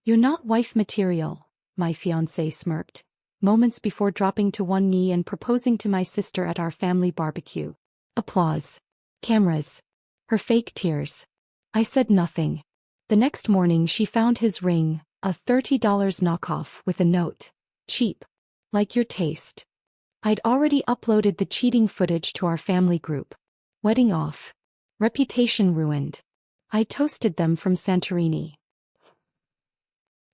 "You're not wife material," my fiancé smirked, moments before dropping to one knee and proposing to my sister at our family barbecue. Applause. Cameras. Her fake tears. I said nothing. The next morning she found his ring, a $30 knockoff with a note. "Cheap. Like your taste." I'd already uploaded the cheating footage to our family group. Wedding off. Reputation ruined. I toasted them from Santorini.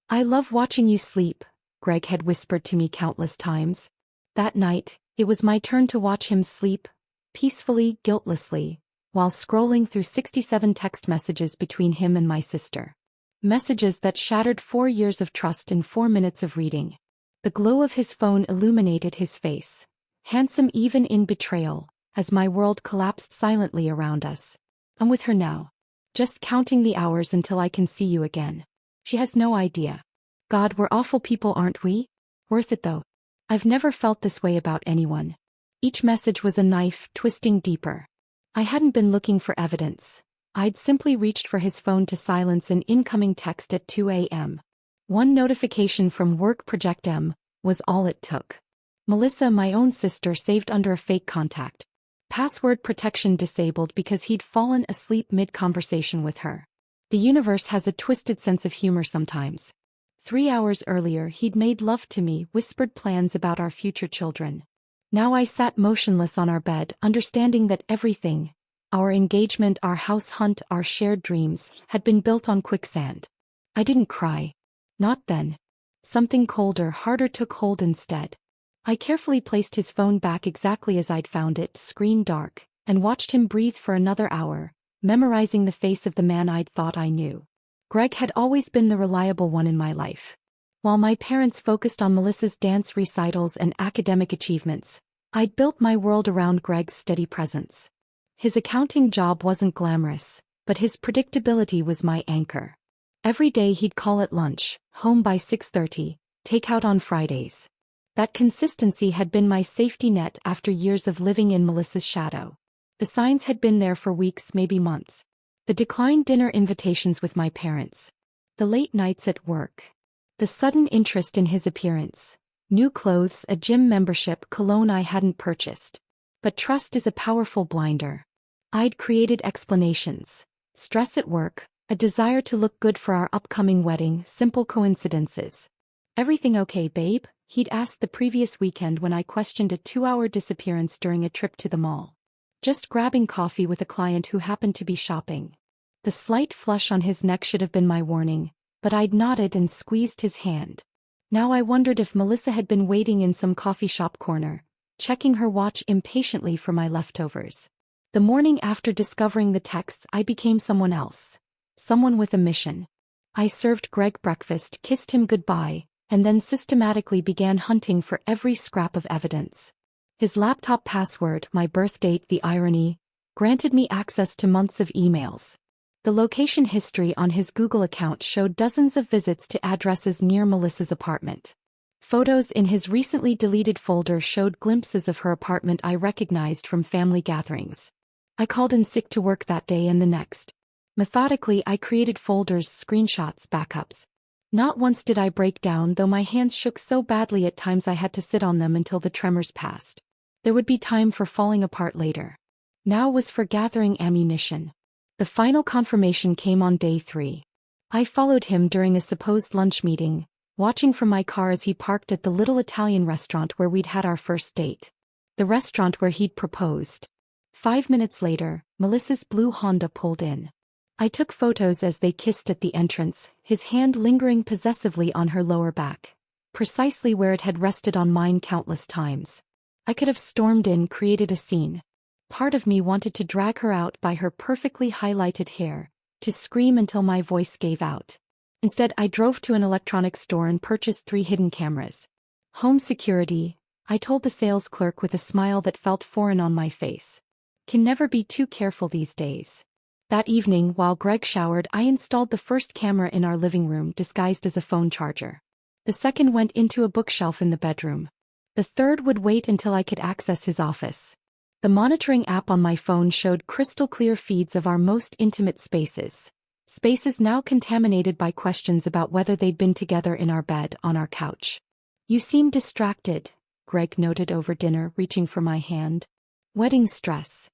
"I love watching you sleep," Greg had whispered to me countless times. That night, it was my turn to watch him sleep, peacefully, guiltlessly, while scrolling through 67 text messages between him and my sister. Messages that shattered 4 years of trust in 4 minutes of reading. The glow of his phone illuminated his face, handsome even in betrayal, as my world collapsed silently around us. "I'm with her now. Just counting the hours until I can see you again. She has no idea. God, we're awful people, aren't we? Worth it though. I've never felt this way about anyone." Each message was a knife twisting deeper. I hadn't been looking for evidence. I'd simply reached for his phone to silence an incoming text at 2 a.m. One notification from Work Project M was all it took. Melissa, my own sister, saved under a fake contact. Password protection disabled because he'd fallen asleep mid-conversation with her. The universe has a twisted sense of humor sometimes. 3 hours earlier he'd made love to me, whispered plans about our future children. Now I sat motionless on our bed, understanding that everything, our engagement, our house hunt, our shared dreams, had been built on quicksand. I didn't cry. Not then. Something colder, harder took hold instead. I carefully placed his phone back exactly as I'd found it, screen dark, and watched him breathe for another hour, memorizing the face of the man I'd thought I knew. Greg had always been the reliable one in my life. While my parents focused on Melissa's dance recitals and academic achievements, I'd built my world around Greg's steady presence. His accounting job wasn't glamorous, but his predictability was my anchor. Every day he'd call at lunch, home by 6:30, takeout on Fridays. That consistency had been my safety net after years of living in Melissa's shadow. The signs had been there for weeks, maybe months. The declined dinner invitations with my parents. The late nights at work. The sudden interest in his appearance. New clothes, a gym membership, cologne I hadn't purchased. But trust is a powerful blinder. I'd created explanations. Stress at work, a desire to look good for our upcoming wedding, simple coincidences. "Everything okay, babe?" he'd asked the previous weekend when I questioned a 2-hour disappearance during a trip to the mall. "Just grabbing coffee with a client who happened to be shopping." The slight flush on his neck should have been my warning, but I'd nodded and squeezed his hand. Now I wondered if Melissa had been waiting in some coffee shop corner, checking her watch impatiently for my leftovers. The morning after discovering the texts, I became someone else. Someone with a mission. I served Greg breakfast, kissed him goodbye, and then systematically began hunting for every scrap of evidence. His laptop password, my birth date, the irony, granted me access to months of emails. The location history on his Google account showed dozens of visits to addresses near Melissa's apartment. Photos in his recently deleted folder showed glimpses of her apartment I recognized from family gatherings. I called in sick to work that day and the next. Methodically, I created folders, screenshots, backups. Not once did I break down, though my hands shook so badly at times I had to sit on them until the tremors passed. There would be time for falling apart later. Now was for gathering ammunition. The final confirmation came on day 3. I followed him during a supposed lunch meeting, watching from my car as he parked at the little Italian restaurant where we'd had our first date. The restaurant where he'd proposed. 5 minutes later, Melissa's blue Honda pulled in. I took photos as they kissed at the entrance, his hand lingering possessively on her lower back, precisely where it had rested on mine countless times. I could have stormed in, created a scene. Part of me wanted to drag her out by her perfectly highlighted hair, to scream until my voice gave out. Instead, I drove to an electronics store and purchased 3 hidden cameras. "Home security," I told the sales clerk with a smile that felt foreign on my face. Can never be too careful these days. That evening, while Greg showered, I installed the first camera in our living room disguised as a phone charger. The second went into a bookshelf in the bedroom. The third would wait until I could access his office. The monitoring app on my phone showed crystal clear feeds of our most intimate spaces. Spaces now contaminated by questions about whether they'd been together in our bed on our couch. "You seem distracted," Greg noted over dinner, reaching for my hand. "Wedding stress."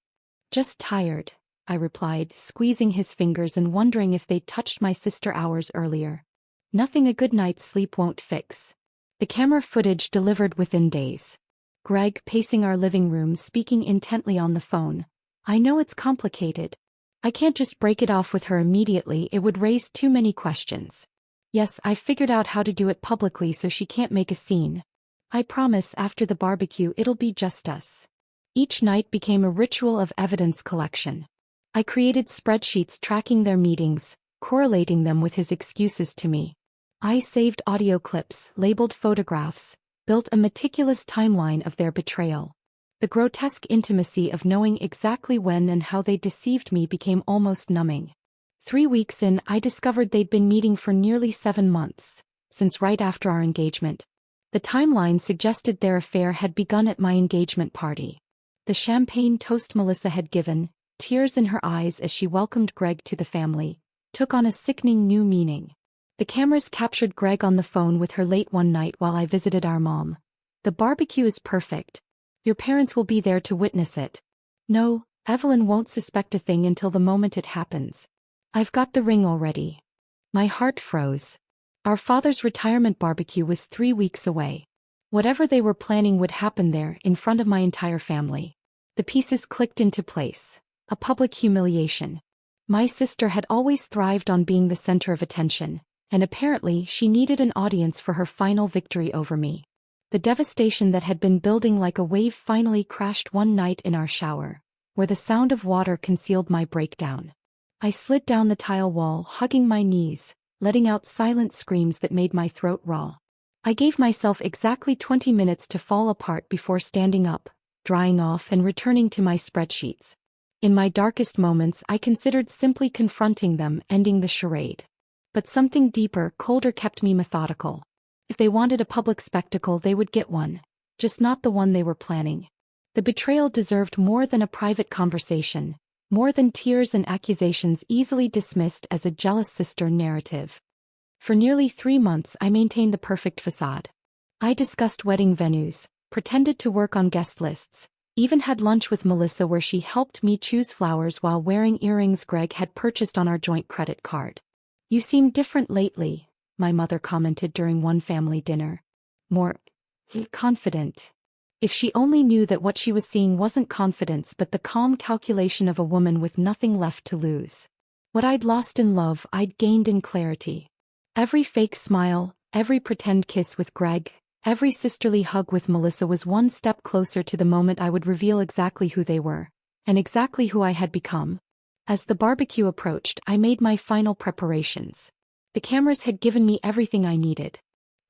"Just tired," I replied, squeezing his fingers and wondering if they'd touched my sister hours earlier. Nothing a good night's sleep won't fix. The camera footage delivered within days. Greg pacing our living room, speaking intently on the phone. "I know it's complicated. I can't just break it off with her immediately, it would raise too many questions. Yes, I figured out how to do it publicly so she can't make a scene. I promise after the barbecue it'll be just us." Each night became a ritual of evidence collection. I created spreadsheets tracking their meetings, correlating them with his excuses to me. I saved audio clips, labeled photographs, built a meticulous timeline of their betrayal. The grotesque intimacy of knowing exactly when and how they deceived me became almost numbing. 3 weeks in, I discovered they'd been meeting for nearly 7 months, since right after our engagement. The timeline suggested their affair had begun at my engagement party. The champagne toast Melissa had given, tears in her eyes as she welcomed Greg to the family, took on a sickening new meaning. The cameras captured Greg on the phone with her late one night while I visited our mom. "The barbecue is perfect. Your parents will be there to witness it. No, Evelyn won't suspect a thing until the moment it happens. I've got the ring already." My heart froze. Our father's retirement barbecue was 3 weeks away. Whatever they were planning would happen there, in front of my entire family. The pieces clicked into place. A public humiliation. My sister had always thrived on being the center of attention, and apparently she needed an audience for her final victory over me. The devastation that had been building like a wave finally crashed one night in our shower, where the sound of water concealed my breakdown. I slid down the tile wall, hugging my knees, letting out silent screams that made my throat raw. I gave myself exactly 20 minutes to fall apart before standing up, drying off and returning to my spreadsheets. In my darkest moments, I considered simply confronting them, ending the charade. But something deeper, colder kept me methodical. If they wanted a public spectacle, they would get one, just not the one they were planning. The betrayal deserved more than a private conversation, more than tears and accusations easily dismissed as a jealous sister narrative. For nearly 3 months I maintained the perfect facade. I discussed wedding venues, pretended to work on guest lists, even had lunch with Melissa where she helped me choose flowers while wearing earrings Greg had purchased on our joint credit card. "You seem different lately," my mother commented during one family dinner. "More confident." If she only knew that what she was seeing wasn't confidence but the calm calculation of a woman with nothing left to lose. What I'd lost in love, I'd gained in clarity. Every fake smile, every pretend kiss with Greg, every sisterly hug with Melissa was one step closer to the moment I would reveal exactly who they were, and exactly who I had become. As the barbecue approached, I made my final preparations. The cameras had given me everything I needed.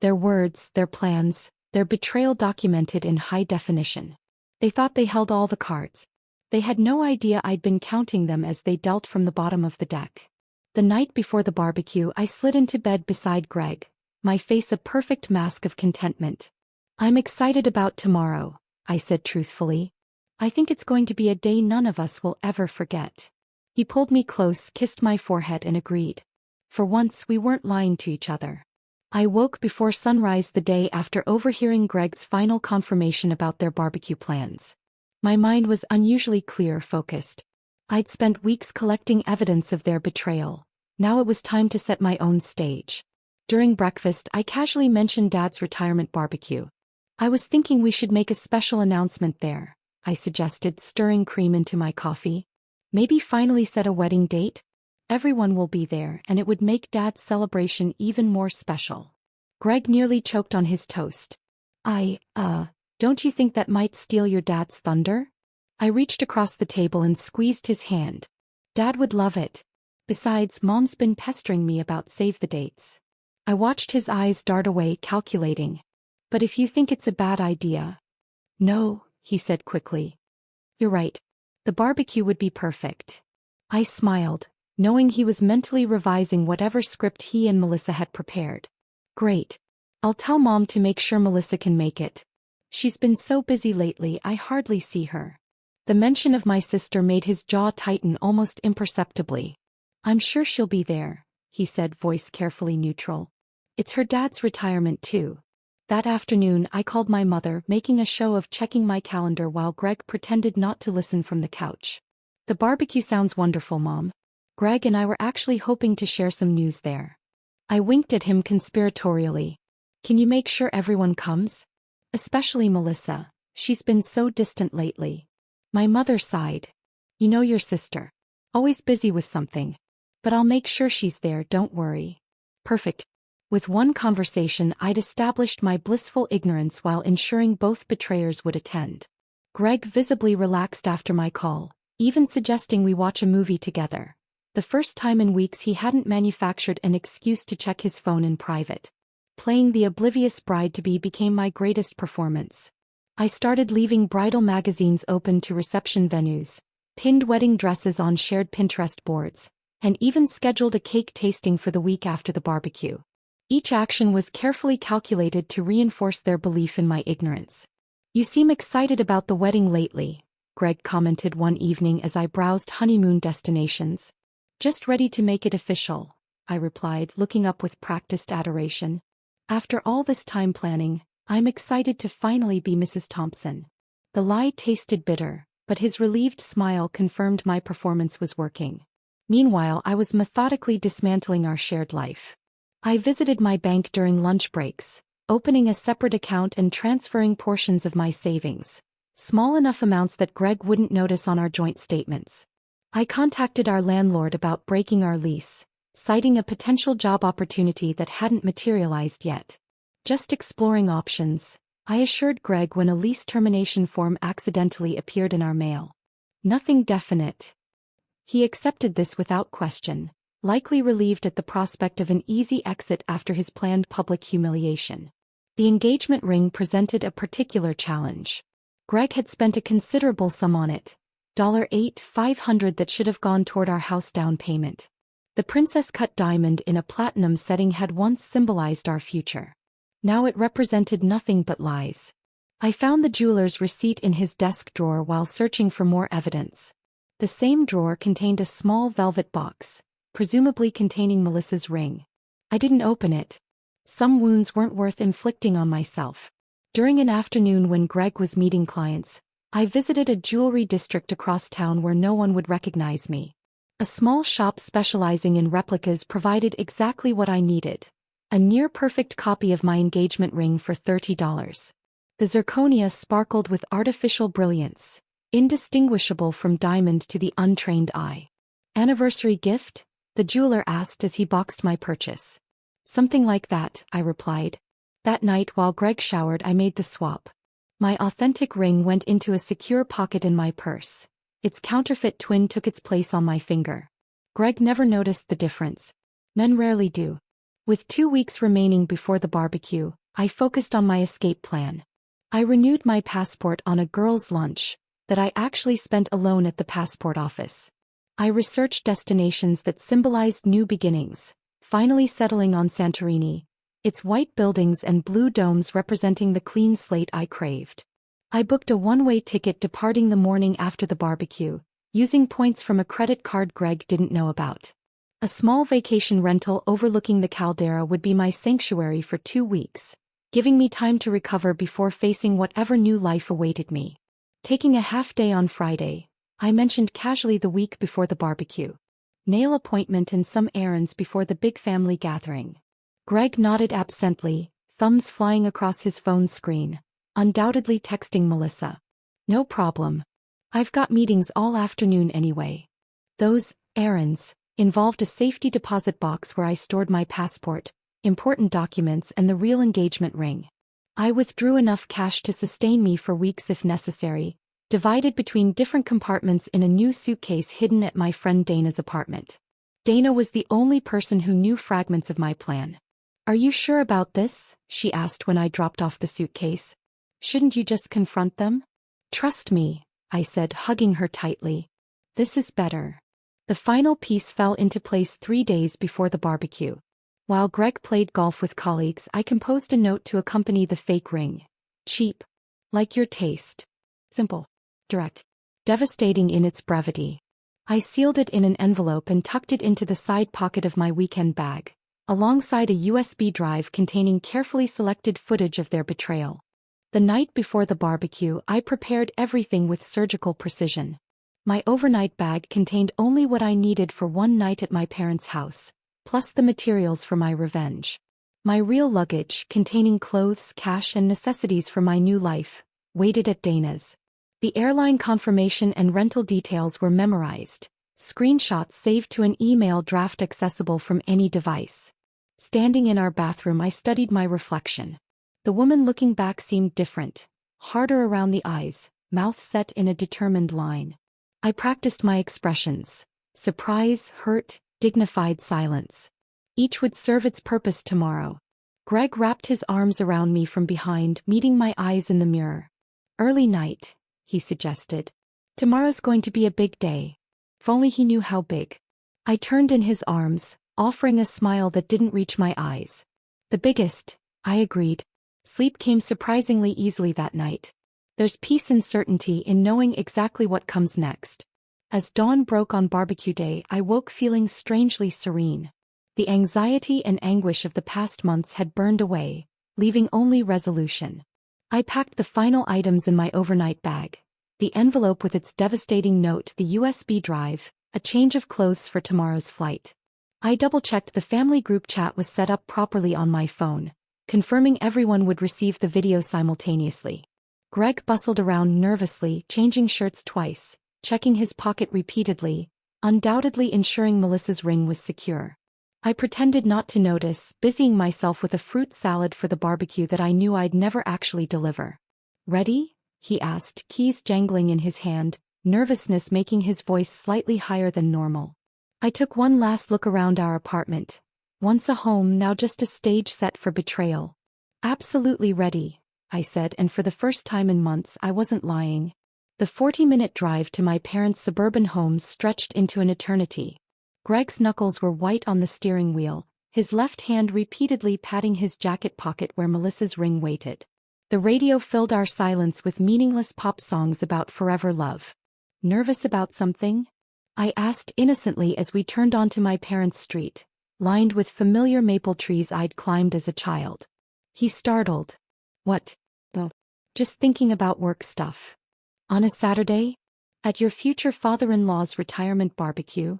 Their words, their plans, their betrayal documented in high definition. They thought they held all the cards. They had no idea I'd been counting them as they dealt from the bottom of the deck. The night before the barbecue, I slid into bed beside Greg, my face a perfect mask of contentment. "I'm excited about tomorrow," I said truthfully. "I think it's going to be a day none of us will ever forget." He pulled me close, kissed my forehead and agreed. For once we weren't lying to each other. I woke before sunrise the day after overhearing Greg's final confirmation about their barbecue plans. My mind was unusually clear, focused. I'd spent weeks collecting evidence of their betrayal. Now it was time to set my own stage. During breakfast, I casually mentioned Dad's retirement barbecue. "I was thinking we should make a special announcement there," I suggested, stirring cream into my coffee. "Maybe finally set a wedding date? Everyone will be there, and it would make Dad's celebration even more special." Greg nearly choked on his toast. Don't you think that might steal your dad's thunder?" I reached across the table and squeezed his hand. "Dad would love it. Besides, Mom's been pestering me about save the dates." I watched his eyes dart away, calculating. "But if you think it's a bad idea..." "No," he said quickly. "You're right. The barbecue would be perfect." I smiled, knowing he was mentally revising whatever script he and Melissa had prepared. "Great. I'll tell Mom to make sure Melissa can make it. She's been so busy lately I hardly see her." The mention of my sister made his jaw tighten almost imperceptibly. I'm sure she'll be there, he said, voice carefully neutral. It's her dad's retirement too. That afternoon I called my mother, making a show of checking my calendar while Greg pretended not to listen from the couch. The barbecue sounds wonderful, Mom. Greg and I were actually hoping to share some news there. I winked at him conspiratorially. Can you make sure everyone comes? Especially Melissa. She's been so distant lately. My mother sighed. You know your sister. Always busy with something. But I'll make sure she's there, don't worry. Perfect. With one conversation I'd established my blissful ignorance while ensuring both betrayers would attend. Greg visibly relaxed after my call, even suggesting we watch a movie together. The first time in weeks he hadn't manufactured an excuse to check his phone in private. Playing the oblivious bride-to-be became my greatest performance. I started leaving bridal magazines open to reception venues, pinned wedding dresses on shared Pinterest boards, and even scheduled a cake tasting for the week after the barbecue. Each action was carefully calculated to reinforce their belief in my ignorance. You seem excited about the wedding lately, Greg commented one evening as I browsed honeymoon destinations. Just ready to make it official, I replied, looking up with practiced adoration. After all this time planning, I'm excited to finally be Mrs. Thompson. The lie tasted bitter, but his relieved smile confirmed my performance was working. Meanwhile, I was methodically dismantling our shared life. I visited my bank during lunch breaks, opening a separate account and transferring portions of my savings, small enough amounts that Greg wouldn't notice on our joint statements. I contacted our landlord about breaking our lease, citing a potential job opportunity that hadn't materialized yet. Just exploring options, I assured Greg when a lease termination form accidentally appeared in our mail. Nothing definite. He accepted this without question, likely relieved at the prospect of an easy exit after his planned public humiliation. The engagement ring presented a particular challenge. Greg had spent a considerable sum on it, $8,500 that should have gone toward our house down payment. The princess-cut diamond in a platinum setting had once symbolized our future. Now it represented nothing but lies. I found the jeweler's receipt in his desk drawer while searching for more evidence. The same drawer contained a small velvet box, presumably containing Melissa's ring. I didn't open it. Some wounds weren't worth inflicting on myself. During an afternoon when Greg was meeting clients, I visited a jewelry district across town where no one would recognize me. A small shop specializing in replicas provided exactly what I needed. A near-perfect copy of my engagement ring for $30. The zirconia sparkled with artificial brilliance, indistinguishable from diamond to the untrained eye. Anniversary gift? The jeweler asked as he boxed my purchase. Something like that, I replied. That night while Greg showered I made the swap. My authentic ring went into a secure pocket in my purse. Its counterfeit twin took its place on my finger. Greg never noticed the difference. Men rarely do. With 2 weeks remaining before the barbecue, I focused on my escape plan. I renewed my passport on a girls' lunch that I actually spent alone at the passport office. I researched destinations that symbolized new beginnings, finally settling on Santorini, its white buildings and blue domes representing the clean slate I craved. I booked a one-way ticket departing the morning after the barbecue, using points from a credit card Greg didn't know about. A small vacation rental overlooking the caldera would be my sanctuary for 2 weeks, giving me time to recover before facing whatever new life awaited me. Taking a half-day on Friday, I mentioned casually the week before the barbecue. Nail appointment and some errands before the big family gathering. Greg nodded absently, thumbs flying across his phone screen, undoubtedly texting Melissa. No problem. I've got meetings all afternoon anyway. Those errands involved a safety deposit box where I stored my passport, important documents and the real engagement ring. I withdrew enough cash to sustain me for weeks if necessary, divided between different compartments in a new suitcase hidden at my friend Dana's apartment. Dana was the only person who knew fragments of my plan. Are you sure about this? She asked when I dropped off the suitcase. Shouldn't you just confront them? Trust me, I said, hugging her tightly. This is better. The final piece fell into place 3 days before the barbecue. While Greg played golf with colleagues, I composed a note to accompany the fake ring. Cheap. Like your taste. Simple. Direct. Devastating in its brevity. I sealed it in an envelope and tucked it into the side pocket of my weekend bag, alongside a USB drive containing carefully selected footage of their betrayal. The night before the barbecue, I prepared everything with surgical precision. My overnight bag contained only what I needed for one night at my parents' house, plus the materials for my revenge. My real luggage, containing clothes, cash, and necessities for my new life, waited at Dana's. The airline confirmation and rental details were memorized, screenshots saved to an email draft accessible from any device. Standing in our bathroom, I studied my reflection. The woman looking back seemed different, harder around the eyes, mouth set in a determined line. I practiced my expressions: surprise, hurt, dignified silence. Each would serve its purpose tomorrow. Greg wrapped his arms around me from behind, meeting my eyes in the mirror. Early night, he suggested. Tomorrow's going to be a big day. If only he knew how big. I turned in his arms, offering a smile that didn't reach my eyes. The biggest, I agreed. Sleep came surprisingly easily that night. There's peace and certainty in knowing exactly what comes next. As dawn broke on barbecue day, I woke feeling strangely serene. The anxiety and anguish of the past months had burned away, leaving only resolution. I packed the final items in my overnight bag: the envelope with its devastating note, the USB drive, a change of clothes for tomorrow's flight. I double-checked the family group chat was set up properly on my phone, confirming everyone would receive the video simultaneously. Greg bustled around nervously, changing shirts twice, checking his pocket repeatedly, undoubtedly ensuring Melissa's ring was secure. I pretended not to notice, busying myself with a fruit salad for the barbecue that I knew I'd never actually deliver. "Ready?" he asked, keys jangling in his hand, nervousness making his voice slightly higher than normal. I took one last look around our apartment. Once a home, now just a stage set for betrayal. "Absolutely ready," I said, and for the first time in months I wasn't lying. The 40-minute drive to my parents' suburban home stretched into an eternity. Greg's knuckles were white on the steering wheel, his left hand repeatedly patting his jacket pocket where Melissa's ring waited. The radio filled our silence with meaningless pop songs about forever love. "Nervous about something?" I asked innocently as we turned onto my parents' street, lined with familiar maple trees I'd climbed as a child. He startled. "What?" "Oh, just thinking about work stuff." "On a Saturday? At your future father-in-law's retirement barbecue?"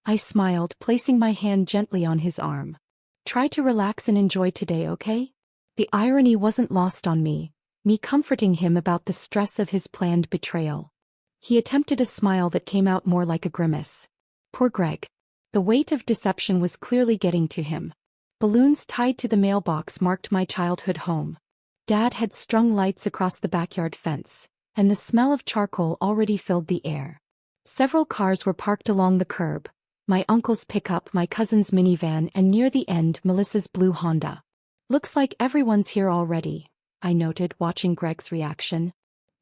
I smiled, placing my hand gently on his arm. "Try to relax and enjoy today, okay?" The irony wasn't lost on me comforting him about the stress of his planned betrayal. He attempted a smile that came out more like a grimace. Poor Greg. The weight of deception was clearly getting to him. Balloons tied to the mailbox marked my childhood home. Dad had strung lights across the backyard fence, and the smell of charcoal already filled the air. Several cars were parked along the curb: my uncle's pickup, my cousin's minivan, and near the end, Melissa's blue Honda. "Looks like everyone's here already," I noted, watching Greg's reaction.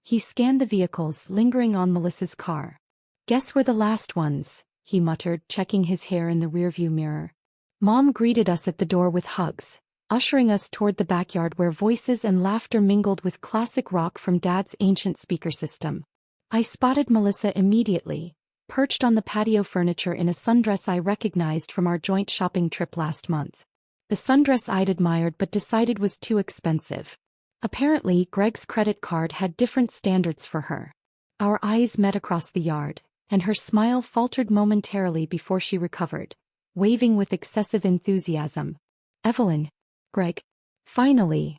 He scanned the vehicles, lingering on Melissa's car. "Guess we're the last ones," he muttered, checking his hair in the rearview mirror. Mom greeted us at the door with hugs, ushering us toward the backyard where voices and laughter mingled with classic rock from Dad's ancient speaker system. I spotted Melissa immediately, perched on the patio furniture in a sundress I recognized from our joint shopping trip last month. The sundress I'd admired but decided was too expensive. Apparently, Greg's credit card had different standards for her. Our eyes met across the yard, and her smile faltered momentarily before she recovered, waving with excessive enthusiasm. "Evelyn." "Greg." "Finally."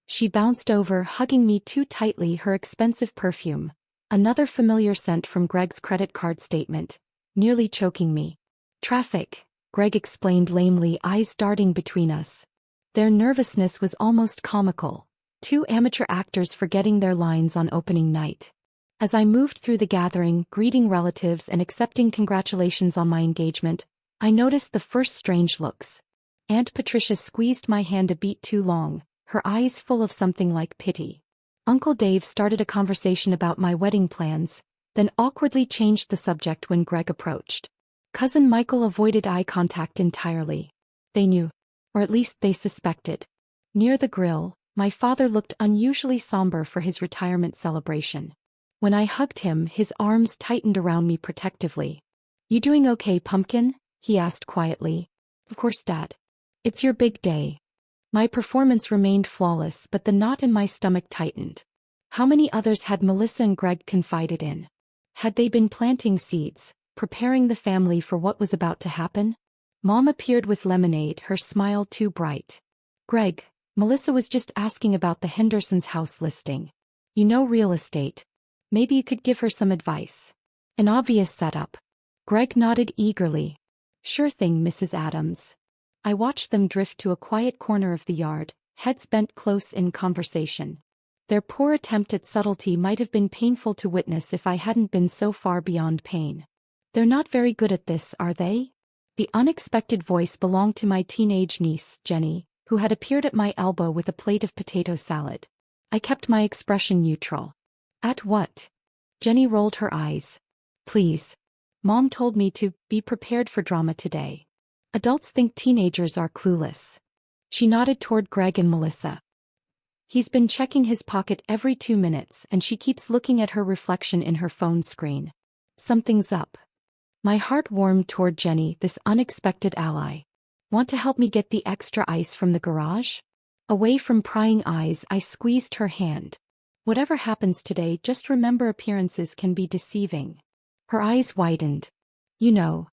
She bounced over, hugging me too tightly, her expensive perfume, another familiar scent from Greg's credit card statement, nearly choking me. "Traffic," Greg explained lamely, eyes darting between us. Their nervousness was almost comical, two amateur actors forgetting their lines on opening night. As I moved through the gathering, greeting relatives and accepting congratulations on my engagement, I noticed the first strange looks. Aunt Patricia squeezed my hand a beat too long, her eyes full of something like pity. Uncle Dave started a conversation about my wedding plans, then awkwardly changed the subject when Greg approached. Cousin Michael avoided eye contact entirely. They knew, or at least they suspected. Near the grill, my father looked unusually somber for his retirement celebration. When I hugged him, his arms tightened around me protectively. "You doing okay, Pumpkin?" he asked quietly. "Of course, Dad. It's your big day." My performance remained flawless, but the knot in my stomach tightened. How many others had Melissa and Greg confided in? Had they been planting seeds, preparing the family for what was about to happen? Mom appeared with lemonade, her smile too bright. "Greg, Melissa was just asking about the Henderson's house listing. You know real estate. Maybe you could give her some advice." An obvious setup. Greg nodded eagerly. "Sure thing, Mrs. Adams." I watched them drift to a quiet corner of the yard, heads bent close in conversation. Their poor attempt at subtlety might have been painful to witness if I hadn't been so far beyond pain. "They're not very good at this, are they?" The unexpected voice belonged to my teenage niece, Jenny, who had appeared at my elbow with a plate of potato salad. I kept my expression neutral. "At what?" Jenny rolled her eyes. "Please. Mom told me to be prepared for drama today. Adults think teenagers are clueless." She nodded toward Greg and Melissa. "He's been checking his pocket every 2 minutes and she keeps looking at her reflection in her phone screen. Something's up." My heart warmed toward Jenny, this unexpected ally. "Want to help me get the extra ice from the garage?" Away from prying eyes, I squeezed her hand. "Whatever happens today, just remember appearances can be deceiving." Her eyes widened. "You know."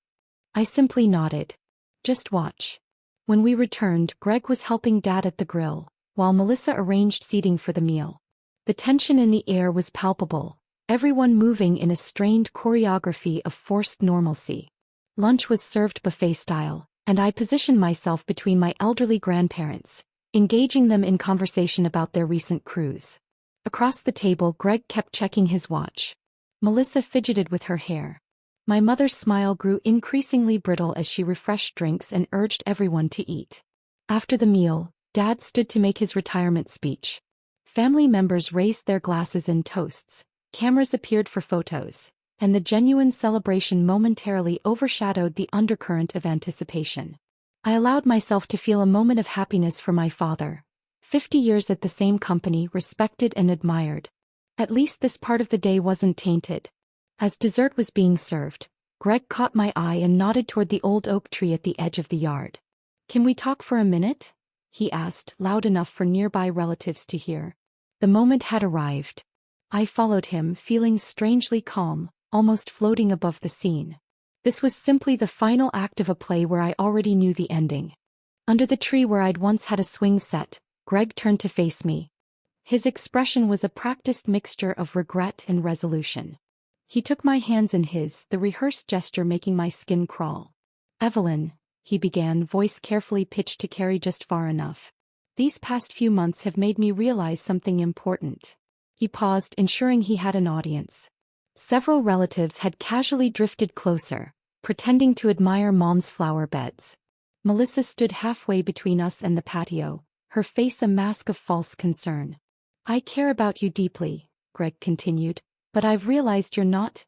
I simply nodded. "Just watch." When we returned, Greg was helping Dad at the grill, while Melissa arranged seating for the meal. The tension in the air was palpable, everyone moving in a strained choreography of forced normalcy. Lunch was served buffet style, and I positioned myself between my elderly grandparents, engaging them in conversation about their recent cruise. Across the table, Greg kept checking his watch. Melissa fidgeted with her hair. My mother's smile grew increasingly brittle as she refreshed drinks and urged everyone to eat. After the meal, Dad stood to make his retirement speech. Family members raised their glasses in toasts, cameras appeared for photos, and the genuine celebration momentarily overshadowed the undercurrent of anticipation. I allowed myself to feel a moment of happiness for my father. 50 years at the same company, respected and admired. At least this part of the day wasn't tainted. As dessert was being served, Greg caught my eye and nodded toward the old oak tree at the edge of the yard. "Can we talk for a minute?" he asked, loud enough for nearby relatives to hear. The moment had arrived. I followed him, feeling strangely calm, almost floating above the scene. This was simply the final act of a play where I already knew the ending. Under the tree where I'd once had a swing set, Greg turned to face me. His expression was a practiced mixture of regret and resolution. He took my hands in his, the rehearsed gesture making my skin crawl. "Evelyn," he began, voice carefully pitched to carry just far enough. "These past few months have made me realize something important." He paused, ensuring he had an audience. Several relatives had casually drifted closer, pretending to admire Mom's flower beds. Melissa stood halfway between us and the patio, her face a mask of false concern. "I care about you deeply," Greg continued, "but I've realized you're not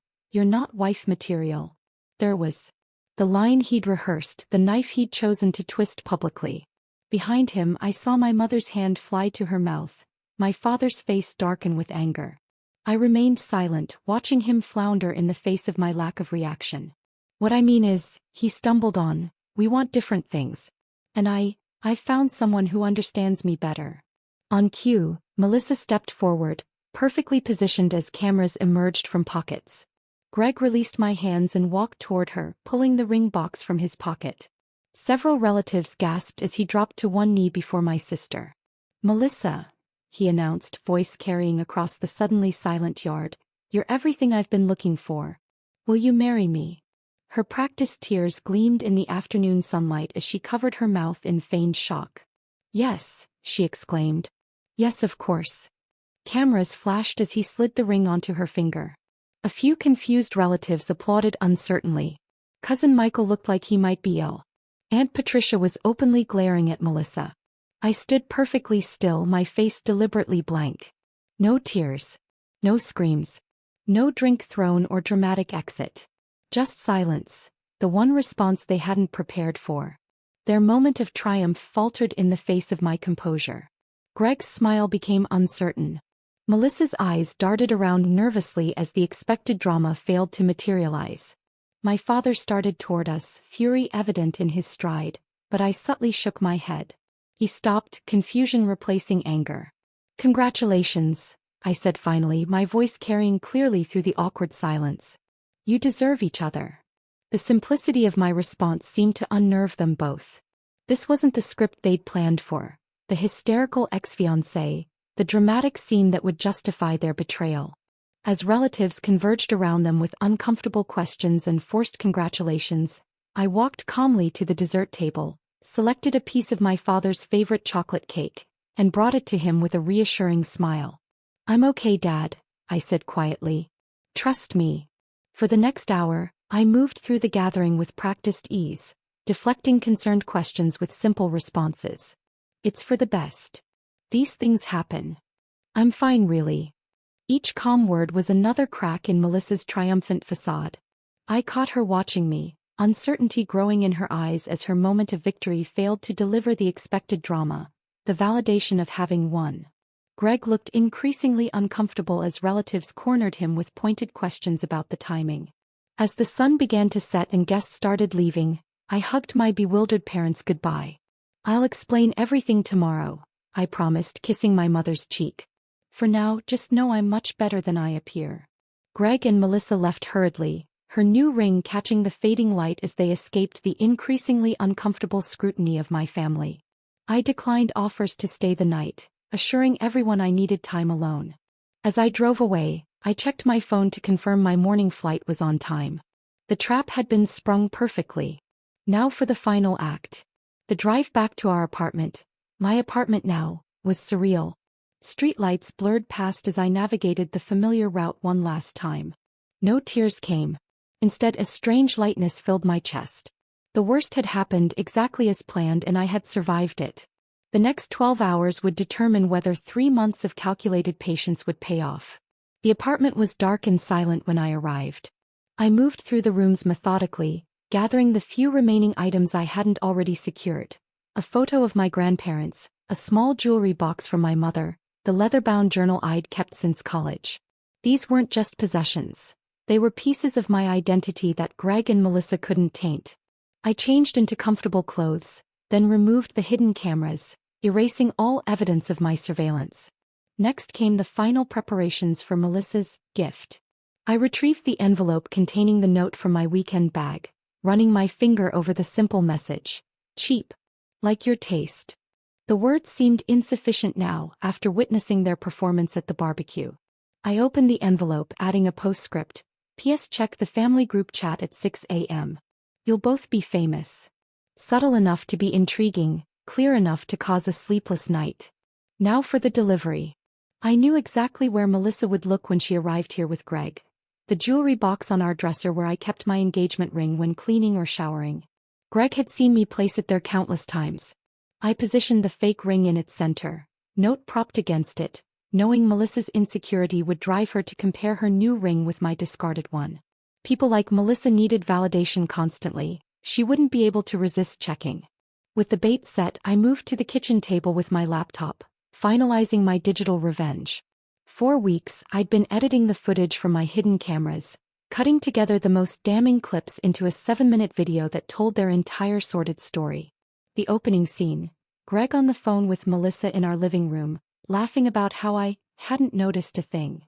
wife material." There was the line he'd rehearsed, the knife he'd chosen to twist publicly. Behind him, I saw my mother's hand fly to her mouth, my father's face darken with anger. I remained silent, watching him flounder in the face of my lack of reaction. "What I mean is," he stumbled on, "we want different things. And I found someone who understands me better." On cue, Melissa stepped forward, perfectly positioned as cameras emerged from pockets. Greg released my hands and walked toward her, pulling the ring box from his pocket. Several relatives gasped as he dropped to one knee before my sister. "Melissa," he announced, voice carrying across the suddenly silent yard, "you're everything I've been looking for. Will you marry me?" Her practiced tears gleamed in the afternoon sunlight as she covered her mouth in feigned shock. "Yes," she exclaimed. "Yes, of course." Cameras flashed as he slid the ring onto her finger. A few confused relatives applauded uncertainly. Cousin Michael looked like he might be ill. Aunt Patricia was openly glaring at Melissa. I stood perfectly still, my face deliberately blank. No tears. No screams. No drink thrown or dramatic exit. Just silence, the one response they hadn't prepared for. Their moment of triumph faltered in the face of my composure. Greg's smile became uncertain. Melissa's eyes darted around nervously as the expected drama failed to materialize. My father started toward us, fury evident in his stride, but I subtly shook my head. He stopped, confusion replacing anger. "Congratulations," I said finally, my voice carrying clearly through the awkward silence. "You deserve each other." The simplicity of my response seemed to unnerve them both. This wasn't the script they'd planned for, the hysterical ex-fiancé, the dramatic scene that would justify their betrayal. As relatives converged around them with uncomfortable questions and forced congratulations, I walked calmly to the dessert table, selected a piece of my father's favorite chocolate cake, and brought it to him with a reassuring smile. "I'm okay, Dad," I said quietly. "Trust me." For the next hour, I moved through the gathering with practiced ease, deflecting concerned questions with simple responses. "It's for the best. These things happen. I'm fine, really." Each calm word was another crack in Melissa's triumphant facade. I caught her watching me, uncertainty growing in her eyes as her moment of victory failed to deliver the expected drama, the validation of having won. Greg looked increasingly uncomfortable as relatives cornered him with pointed questions about the timing. As the sun began to set and guests started leaving, I hugged my bewildered parents goodbye. "I'll explain everything tomorrow," I promised, kissing my mother's cheek. "For now, just know I'm much better than I appear." Greg and Melissa left hurriedly, her new ring catching the fading light as they escaped the increasingly uncomfortable scrutiny of my family. I declined offers to stay the night, assuring everyone I needed time alone. As I drove away, I checked my phone to confirm my morning flight was on time. The trap had been sprung perfectly. Now for the final act. The drive back to our apartment, my apartment now, was surreal. Streetlights blurred past as I navigated the familiar route one last time. No tears came. Instead, a strange lightness filled my chest. The worst had happened exactly as planned and I had survived it. The next 12 hours would determine whether 3 months of calculated patience would pay off. The apartment was dark and silent when I arrived. I moved through the rooms methodically, gathering the few remaining items I hadn't already secured. A photo of my grandparents, a small jewelry box from my mother, the leather-bound journal I'd kept since college. These weren't just possessions. They were pieces of my identity that Greg and Melissa couldn't taint. I changed into comfortable clothes, then removed the hidden cameras, erasing all evidence of my surveillance. Next came the final preparations for Melissa's gift. I retrieved the envelope containing the note from my weekend bag, running my finger over the simple message. "Cheap. Like your taste." The words seemed insufficient now after witnessing their performance at the barbecue. I opened the envelope, adding a postscript. "P.S. Check the family group chat at 6 a.m. You'll both be famous." Subtle enough to be intriguing, clear enough to cause a sleepless night. Now for the delivery. I knew exactly where Melissa would look when she arrived here with Greg. The jewelry box on our dresser where I kept my engagement ring when cleaning or showering. Greg had seen me place it there countless times. I positioned the fake ring in its center, note propped against it, knowing Melissa's insecurity would drive her to compare her new ring with my discarded one. People like Melissa needed validation constantly. She wouldn't be able to resist checking. With the bait set, I moved to the kitchen table with my laptop, finalizing my digital revenge. For weeks, I'd been editing the footage from my hidden cameras, cutting together the most damning clips into a 7-minute video that told their entire sordid story. The opening scene, Greg on the phone with Melissa in our living room, laughing about how I hadn't noticed a thing.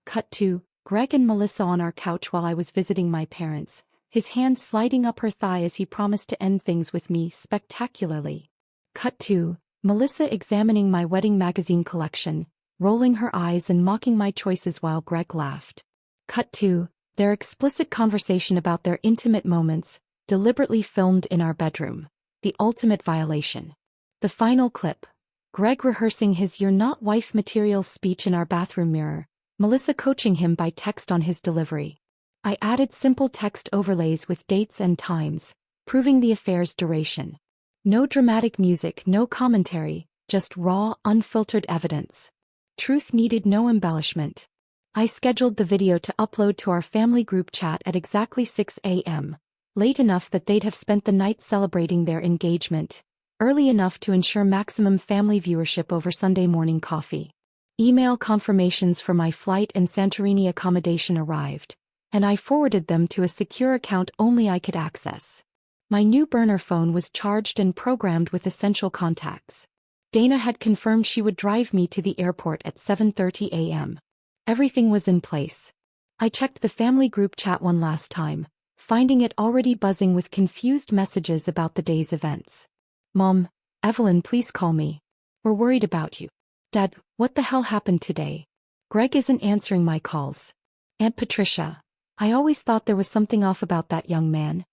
Cut to Greg and Melissa on our couch while I was visiting my parents, his hand sliding up her thigh as he promised to end things with me spectacularly. Cut to Melissa examining my wedding magazine collection, rolling her eyes and mocking my choices while Greg laughed. Cut to their explicit conversation about their intimate moments, deliberately filmed in our bedroom. The ultimate violation. The final clip. Greg rehearsing his "you're not wife material" speech in our bathroom mirror, Melissa coaching him by text on his delivery. I added simple text overlays with dates and times, proving the affair's duration. No dramatic music, no commentary, just raw, unfiltered evidence. Truth needed no embellishment. I scheduled the video to upload to our family group chat at exactly 6 a.m., late enough that they'd have spent the night celebrating their engagement, early enough to ensure maximum family viewership over Sunday morning coffee. Email confirmations for my flight and Santorini accommodation arrived, and I forwarded them to a secure account only I could access. My new burner phone was charged and programmed with essential contacts. Dana had confirmed she would drive me to the airport at 7:30 a.m. Everything was in place. I checked the family group chat one last time, finding it already buzzing with confused messages about the day's events. Mom, Evelyn, please call me. We're worried about you. Dad, what the hell happened today? Greg isn't answering my calls. Aunt Patricia, I always thought there was something off about that young man.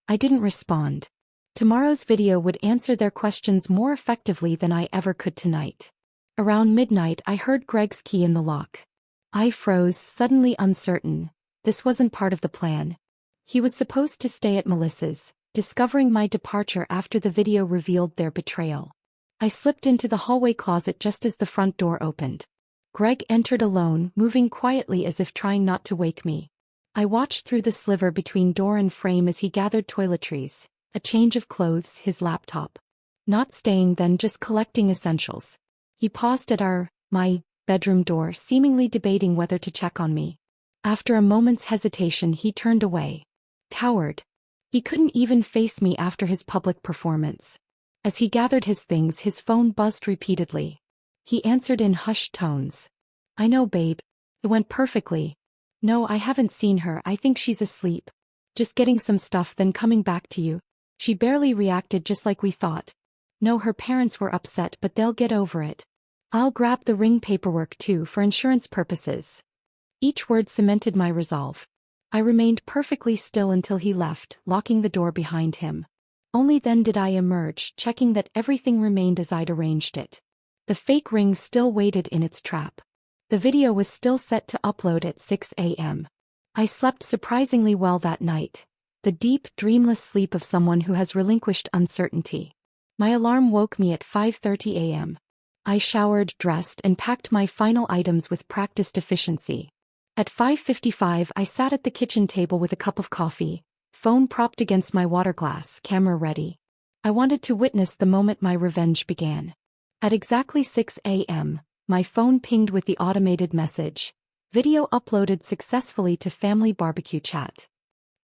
I didn't respond. Tomorrow's video would answer their questions more effectively than I ever could tonight. Around midnight, I heard Greg's key in the lock. I froze, suddenly uncertain. This wasn't part of the plan. He was supposed to stay at Melissa's, discovering my departure after the video revealed their betrayal. I slipped into the hallway closet just as the front door opened. Greg entered alone, moving quietly as if trying not to wake me. I watched through the sliver between door and frame as he gathered toiletries, a change of clothes, his laptop. Not staying then, just collecting essentials. He paused at my bedroom door, seemingly debating whether to check on me. After a moment's hesitation, he turned away. Coward. He couldn't even face me after his public performance. As he gathered his things, his phone buzzed repeatedly. He answered in hushed tones. I know, babe. It went perfectly. No, I haven't seen her. I think she's asleep. Just getting some stuff, then coming back to you. She barely reacted, just like we thought. No, her parents were upset, but they'll get over it. I'll grab the ring paperwork too for insurance purposes. Each word cemented my resolve. I remained perfectly still until he left, locking the door behind him. Only then did I emerge, checking that everything remained as I'd arranged it. The fake ring still waited in its trap. The video was still set to upload at 6 a.m. I slept surprisingly well that night, the deep, dreamless sleep of someone who has relinquished uncertainty. My alarm woke me at 5:30 a.m. I showered, dressed, and packed my final items with practiced efficiency. At 5:55, I sat at the kitchen table with a cup of coffee, phone propped against my water glass, camera ready. I wanted to witness the moment my revenge began. At exactly 6 a.m., my phone pinged with the automated message. Video uploaded successfully to family barbecue chat.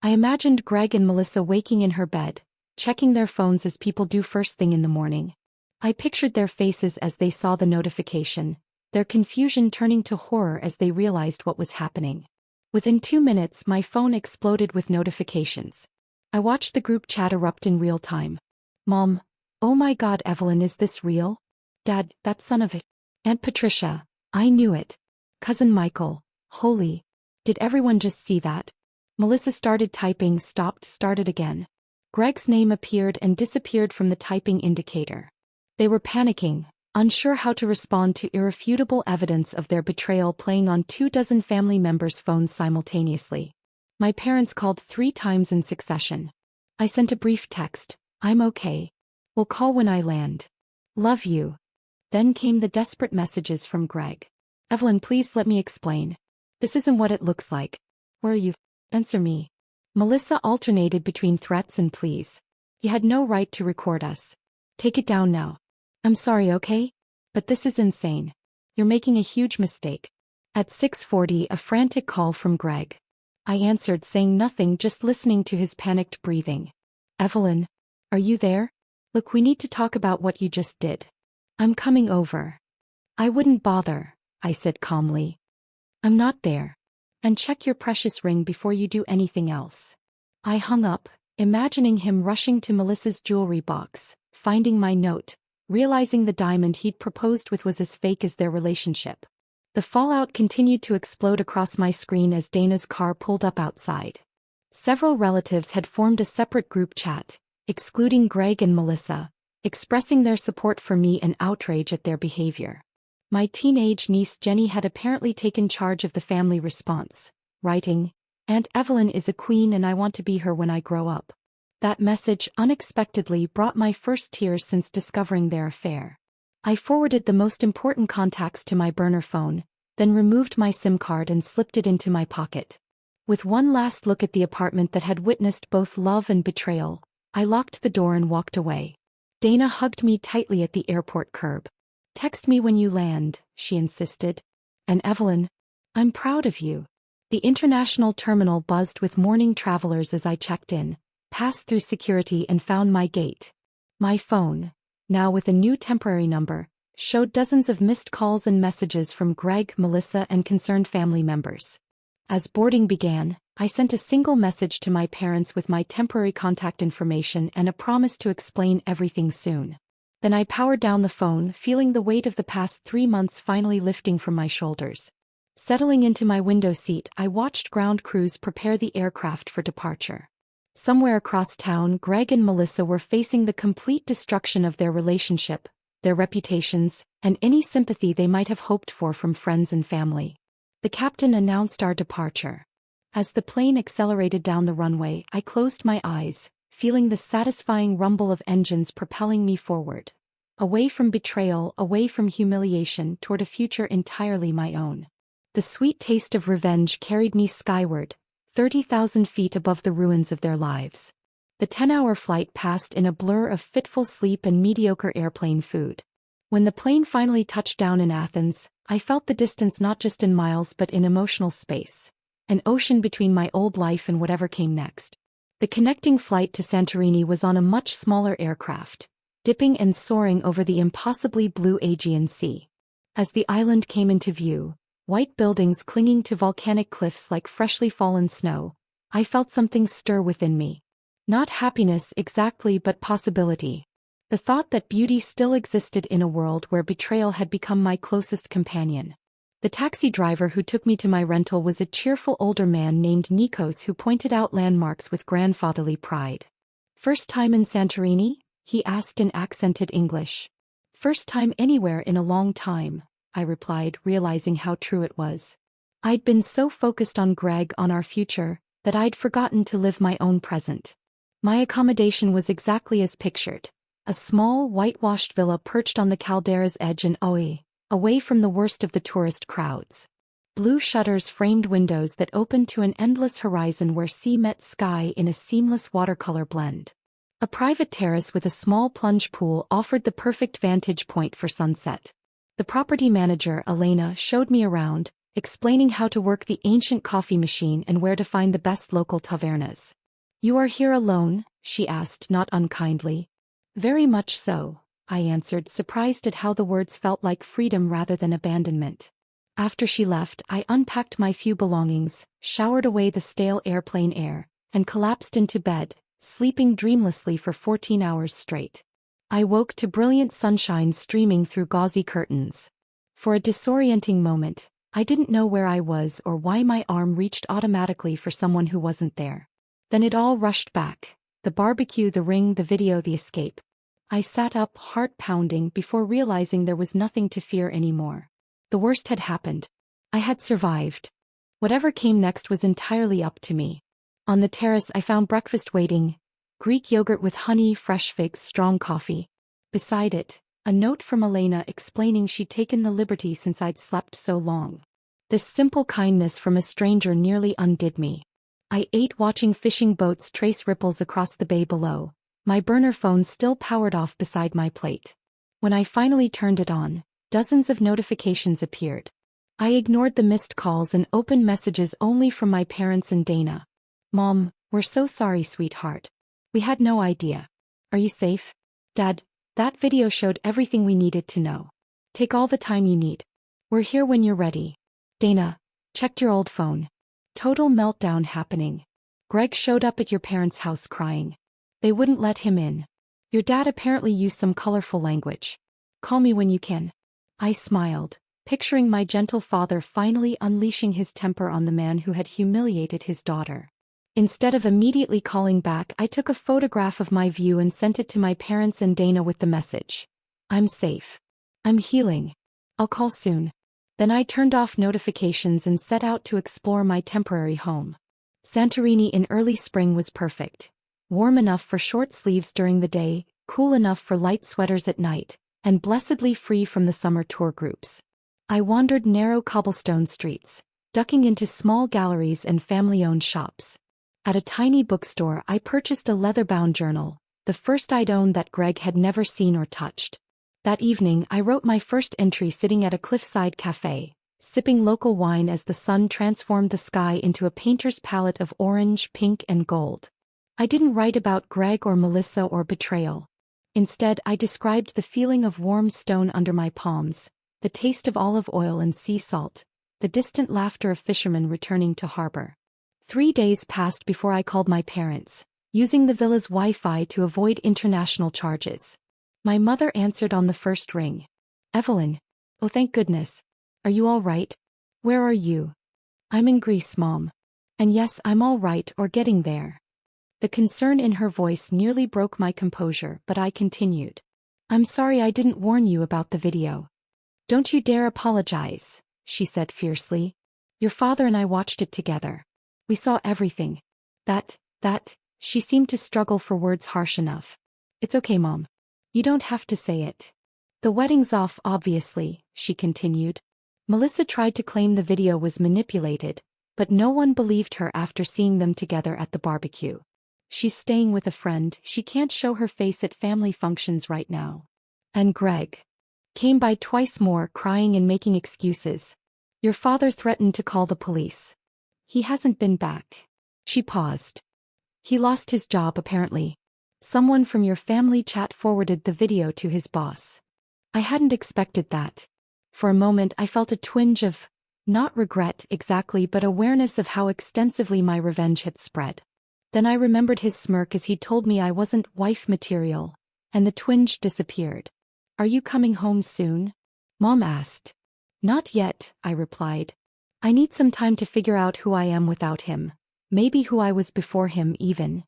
I imagined Greg and Melissa waking in her bed, checking their phones as people do first thing in the morning. I pictured their faces as they saw the notification, their confusion turning to horror as they realized what was happening. Within 2 minutes, my phone exploded with notifications. I watched the group chat erupt in real time. Mom, oh my God, Evelyn, is this real? Dad, that son of a... Aunt Patricia, I knew it. Cousin Michael, holy. Did everyone just see that? Melissa started typing, stopped, started again. Greg's name appeared and disappeared from the typing indicator. They were panicking, unsure how to respond to irrefutable evidence of their betrayal playing on 24 family members' phones simultaneously. My parents called 3 times in succession. I sent a brief text, I'm okay. We'll call when I land. Love you. Then came the desperate messages from Greg. Evelyn, please let me explain. This isn't what it looks like. Where are you? Answer me. Melissa alternated between threats and pleas. You had no right to record us. Take it down now. I'm sorry, okay? But this is insane. You're making a huge mistake. At 6:40, a frantic call from Greg. I answered, saying nothing, just listening to his panicked breathing. Evelyn, are you there? Look, we need to talk about what you just did. I'm coming over. I wouldn't bother, I said calmly. I'm not there. And check your precious ring before you do anything else. I hung up, imagining him rushing to Melissa's jewelry box, finding my note, realizing the diamond he'd proposed with was as fake as their relationship. The fallout continued to explode across my screen as Dana's car pulled up outside. Several relatives had formed a separate group chat, excluding Greg and Melissa, expressing their support for me and outrage at their behavior. My teenage niece Jenny had apparently taken charge of the family response, writing, Aunt Evelyn is a queen and I want to be her when I grow up. That message unexpectedly brought my first tears since discovering their affair. I forwarded the most important contacts to my burner phone, then removed my SIM card and slipped it into my pocket. With one last look at the apartment that had witnessed both love and betrayal, I locked the door and walked away. Dana hugged me tightly at the airport curb. Text me when you land, she insisted. And Evelyn, I'm proud of you. The international terminal buzzed with morning travelers as I checked in, passed through security and found my gate. My phone, now with a new temporary number, showed dozens of missed calls and messages from Greg, Melissa, and concerned family members. As boarding began, I sent a single message to my parents with my temporary contact information and a promise to explain everything soon. Then I powered down the phone, feeling the weight of the past 3 months finally lifting from my shoulders. Settling into my window seat, I watched ground crews prepare the aircraft for departure. Somewhere across town, Greg and Melissa were facing the complete destruction of their relationship, their reputations, and any sympathy they might have hoped for from friends and family. The captain announced our departure. As the plane accelerated down the runway, I closed my eyes, feeling the satisfying rumble of engines propelling me forward. Away from betrayal, away from humiliation, toward a future entirely my own. The sweet taste of revenge carried me skyward, 30,000 feet above the ruins of their lives. The 10-hour flight passed in a blur of fitful sleep and mediocre airplane food. When the plane finally touched down in Athens, I felt the distance not just in miles but in emotional space. An ocean between my old life and whatever came next. The connecting flight to Santorini was on a much smaller aircraft, dipping and soaring over the impossibly blue Aegean Sea. As the island came into view, white buildings clinging to volcanic cliffs like freshly fallen snow, I felt something stir within me. Not happiness exactly, but possibility. The thought that beauty still existed in a world where betrayal had become my closest companion. The taxi driver who took me to my rental was a cheerful older man named Nikos who pointed out landmarks with grandfatherly pride. "First time in Santorini?" he asked in accented English. "First time anywhere in a long time," I replied, realizing how true it was. I'd been so focused on Greg, on our future, that I'd forgotten to live my own present. My accommodation was exactly as pictured. A small, whitewashed villa perched on the caldera's edge in Oe, away from the worst of the tourist crowds. Blue shutters framed windows that opened to an endless horizon where sea met sky in a seamless watercolor blend. A private terrace with a small plunge pool offered the perfect vantage point for sunset. The property manager, Elena, showed me around, explaining how to work the ancient coffee machine and where to find the best local tavernas. "You are here alone?" she asked, not unkindly. "Very much so," I answered, surprised at how the words felt like freedom rather than abandonment. After she left, I unpacked my few belongings, showered away the stale airplane air, and collapsed into bed, sleeping dreamlessly for 14 hours straight. I woke to brilliant sunshine streaming through gauzy curtains. For a disorienting moment, I didn't know where I was or why my arm reached automatically for someone who wasn't there. Then it all rushed back. The barbecue, the ring, the video, the escape. I sat up, heart pounding, before realizing there was nothing to fear anymore. The worst had happened. I had survived. Whatever came next was entirely up to me. On the terrace I found breakfast waiting. Greek yogurt with honey, fresh figs, strong coffee. Beside it, a note from Elena explaining she'd taken the liberty since I'd slept so long. This simple kindness from a stranger nearly undid me. I ate watching fishing boats trace ripples across the bay below, my burner phone still powered off beside my plate. When I finally turned it on, dozens of notifications appeared. I ignored the missed calls and opened messages only from my parents and Dana. "Mom, we're so sorry, sweetheart. We had no idea. Are you safe? Dad, that video showed everything we needed to know. Take all the time you need. We're here when you're ready. Dana, checked your old phone. Total meltdown happening. Greg showed up at your parents' house crying. They wouldn't let him in. Your dad apparently used some colorful language. Call me when you can." I smiled, picturing my gentle father finally unleashing his temper on the man who had humiliated his daughter. Instead of immediately calling back, I took a photograph of my view and sent it to my parents and Dana with the message. "I'm safe. I'm healing. I'll call soon." Then I turned off notifications and set out to explore my temporary home. Santorini in early spring was perfect. Warm enough for short sleeves during the day, cool enough for light sweaters at night, and blessedly free from the summer tour groups. I wandered narrow cobblestone streets, ducking into small galleries and family-owned shops. At a tiny bookstore I purchased a leather-bound journal, the first I'd owned that Greg had never seen or touched. That evening I wrote my first entry sitting at a cliffside cafe, sipping local wine as the sun transformed the sky into a painter's palette of orange, pink, and gold. I didn't write about Greg or Melissa or betrayal. Instead, I described the feeling of warm stone under my palms, the taste of olive oil and sea salt, the distant laughter of fishermen returning to harbor. 3 days passed before I called my parents, using the villa's Wi-Fi to avoid international charges. My mother answered on the first ring. "Evelyn. Oh, thank goodness. Are you all right? Where are you?" "I'm in Greece, Mom." "And yes, I'm all right or getting there." The concern in her voice nearly broke my composure, but I continued. "I'm sorry I didn't warn you about the video." "Don't you dare apologize," she said fiercely. "Your father and I watched it together. We saw everything. That, she seemed to struggle for words harsh enough. "It's okay, Mom. You don't have to say it. The wedding's off, obviously," she continued. Melissa tried to claim the video was manipulated, but no one believed her after seeing them together at the barbecue. "She's staying with a friend, she can't show her face at family functions right now." And Greg came by twice more, crying and making excuses. "Your father threatened to call the police. He hasn't been back." She paused. "He lost his job apparently. Someone from your family chat forwarded the video to his boss." I hadn't expected that. For a moment I felt a twinge of, not regret exactly, but awareness of how extensively my revenge had spread. Then I remembered his smirk as he told me I wasn't wife material, and the twinge disappeared. "Are you coming home soon?" Mom asked. "Not yet," I replied. "I need some time to figure out who I am without him, maybe who I was before him even."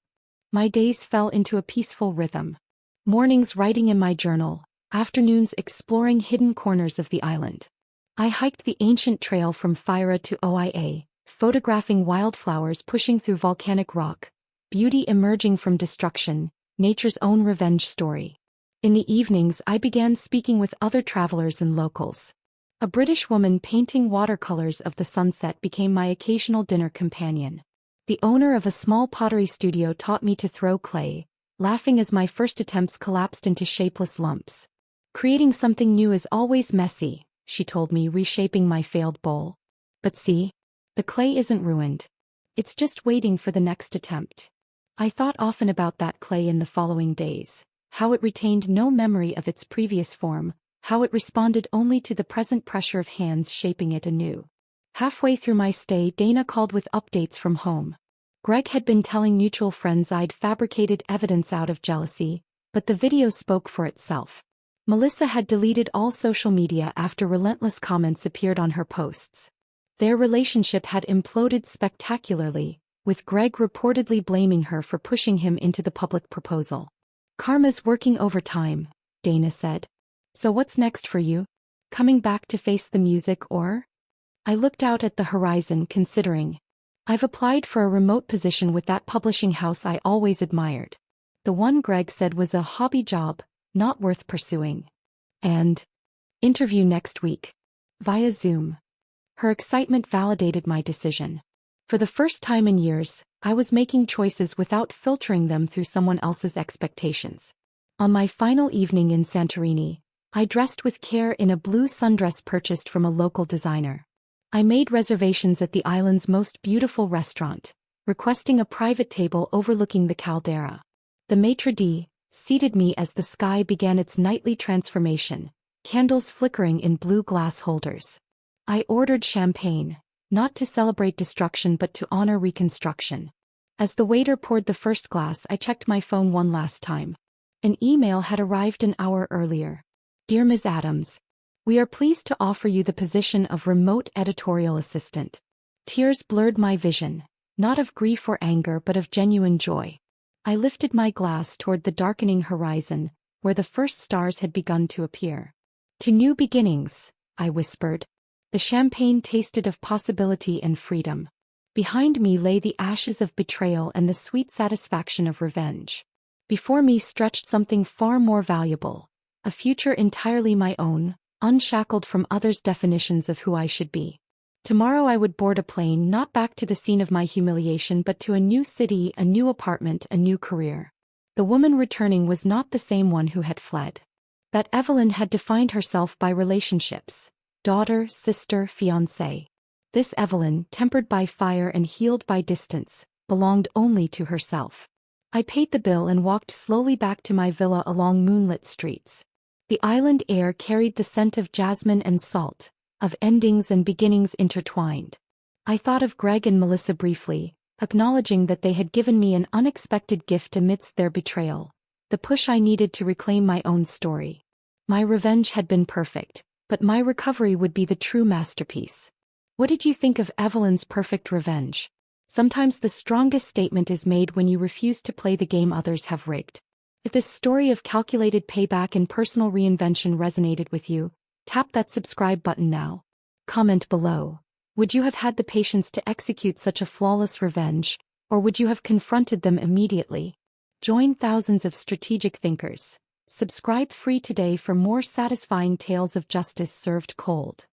My days fell into a peaceful rhythm. Mornings writing in my journal, afternoons exploring hidden corners of the island. I hiked the ancient trail from Fyra to Oia, photographing wildflowers pushing through volcanic rock, beauty emerging from destruction, nature's own revenge story. In the evenings I began speaking with other travelers and locals. A British woman painting watercolors of the sunset became my occasional dinner companion. The owner of a small pottery studio taught me to throw clay, laughing as my first attempts collapsed into shapeless lumps. "Creating something new is always messy," she told me, reshaping my failed bowl. "But see, the clay isn't ruined. It's just waiting for the next attempt." I thought often about that clay in the following days, how it retained no memory of its previous form, how it responded only to the present pressure of hands shaping it anew. Halfway through my stay, Dana called with updates from home. Greg had been telling mutual friends I'd fabricated evidence out of jealousy, but the video spoke for itself. Melissa had deleted all social media after relentless comments appeared on her posts. Their relationship had imploded spectacularly, with Greg reportedly blaming her for pushing him into the public proposal. "Karma's working overtime," Dana said. "So what's next for you? Coming back to face the music or?" I looked out at the horizon, considering. I've applied for a remote position with that publishing house I always admired. The one Greg said was a hobby job, not worth pursuing. And interview next week. Via Zoom. Her excitement validated my decision. For the first time in years, I was making choices without filtering them through someone else's expectations. On my final evening in Santorini, I dressed with care in a blue sundress purchased from a local designer. I made reservations at the island's most beautiful restaurant, requesting a private table overlooking the caldera. The maitre d' seated me as the sky began its nightly transformation, candles flickering in blue glass holders. I ordered champagne, not to celebrate destruction but to honor reconstruction. As the waiter poured the first glass, I checked my phone one last time. An email had arrived an hour earlier. "Dear Ms. Adams, we are pleased to offer you the position of remote editorial assistant." Tears blurred my vision, not of grief or anger but of genuine joy. I lifted my glass toward the darkening horizon, where the first stars had begun to appear. "To new beginnings," I whispered. The champagne tasted of possibility and freedom. Behind me lay the ashes of betrayal and the sweet satisfaction of revenge. Before me stretched something far more valuable, a future entirely my own, unshackled from others' definitions of who I should be. Tomorrow I would board a plane not back to the scene of my humiliation but to a new city, a new apartment, a new career. The woman returning was not the same one who had fled. That Evelyn had defined herself by relationships, daughter, sister, fiancé. This Evelyn, tempered by fire and healed by distance, belonged only to herself. I paid the bill and walked slowly back to my villa along moonlit streets. The island air carried the scent of jasmine and salt, of endings and beginnings intertwined. I thought of Greg and Melissa briefly, acknowledging that they had given me an unexpected gift amidst their betrayal, the push I needed to reclaim my own story. My revenge had been perfect, but my recovery would be the true masterpiece. What did you think of Evelyn's perfect revenge? Sometimes the strongest statement is made when you refuse to play the game others have rigged. If this story of calculated payback and personal reinvention resonated with you, tap that subscribe button now. Comment below. Would you have had the patience to execute such a flawless revenge, or would you have confronted them immediately? Join thousands of strategic thinkers. Subscribe free today for more satisfying tales of justice served cold.